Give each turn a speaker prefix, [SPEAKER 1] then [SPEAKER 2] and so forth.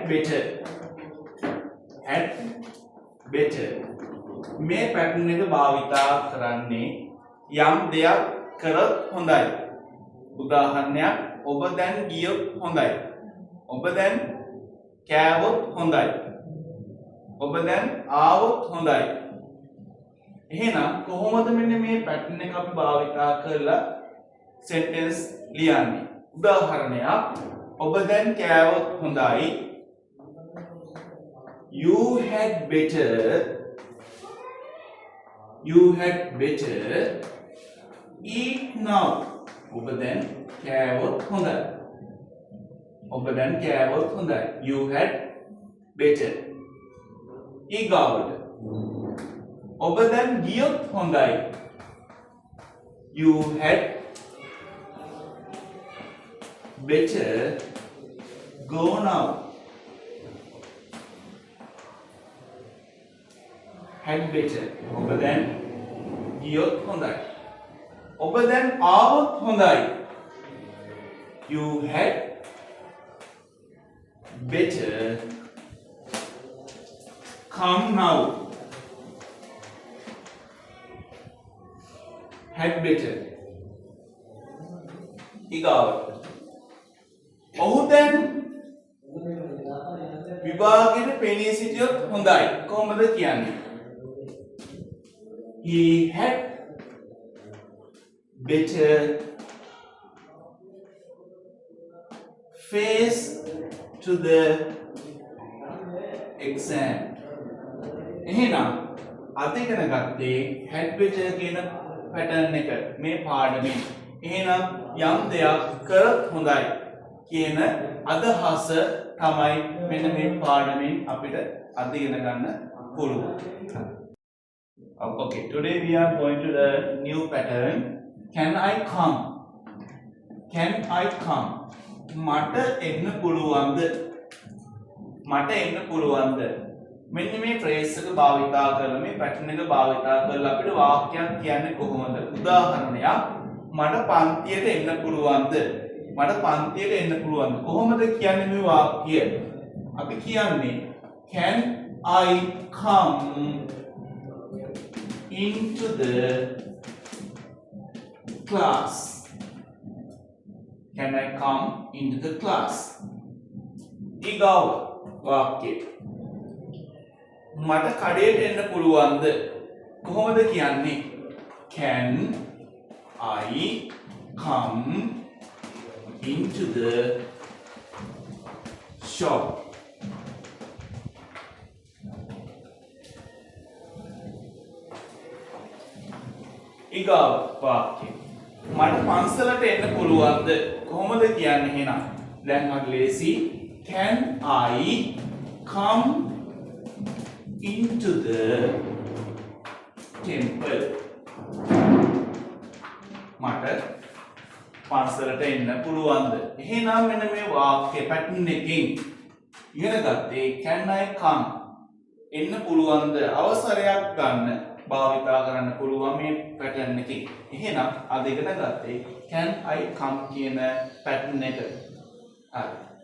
[SPEAKER 1] better. Had better. මේ pattern එක භාවිතා කරන්නේ යම් දෙයක් කරත් හොඳයි. උදාහරණයක් ඔබ දැන් ගියොත් හොඳයි. ඔබ දැන් කෑවොත් හොඳයි. ඔබ දැන් ආවොත් හොඳයි. එහෙනම් කොහොමද මෙන්න මේ pattern එක අපි භාවිතා කරලා sentence ලියන්නේ? උදාහරණයක් ඔබ දැන් කෑවොත් හොඳයි. You had better eat now. ඔබ දැන් කෑවොත් හොඳයි. ඔබ දැන් කෑවොත් හොඳයි. You had better. ඊගාවට ඔබ දැන් ගියොත් හොඳයි. You had better go now. Had better. ඔබ දැන් ගියොත් හොඳයි. ඔබ දැන් ආවොත් හොඳයි. You had better come now. Had better. ඊගාවට ඔහු දැන් විභාගෙට පෙනී සිටියොත් හොඳයි. කොහොමද කියන්නේ? He had better face to the exam. එහෙනම් අද ඉගෙන ගත්තේ had better කියන pattern එක මේ පාඩමේ. එහෙනම් යම් දෙයක් කරත් හොඳයි කියන අදහස තමයි මෙන්න මේ පාඩමෙන් අපිට අද ඉගෙන ගන්න පුළුවන්. Okay, today we are going to learn new pattern. Can I come? Can I come? මට එන්න පුළුවන්ද? මට එන්න පුළුවන්ද? මෙන්න මේ phrase එක භාවිතා කරලා මේ pattern එක භාවිතා කරලා අපිට වාක්‍යයක් කියන්නේ කොහොමද? උදාහරණයක් මට පන්තියට එන්න පුළුවන්ද? මට පන්තියට එන්න පුළුවන්ද? කොහොමද කියන්නේ මේ වාක්‍යය? අපි කියන්නේ can I come into the class? Can I come into the class? ඊගාව වාක්‍යය මට කඩේට එන්න පුළුවන්ද? කොහොමද කියන්නේ? Can I come into the shop? ඊගාව වාක්‍යය මට පන්සලට එන්න පුළුවන්ද? කොහොමද කියන්නේ එහෙනම්? දැන් හරි ලේසි. Can I come into the temple? මට පන්සලට එන්න පුළුවන්ද? එහෙනම් මෙන්න මේ වාක්‍ය pattern එකෙන් ඉගෙන ගත්තේ can I come එන්න පුළුවන්ද? අවසරයක් ගන්න භාවිතා කරන්න පුළුවන් මේ pattern එකේ. එහෙනම් අද ඉගෙන ගත්තේ can I come කියන pattern එක. හරි.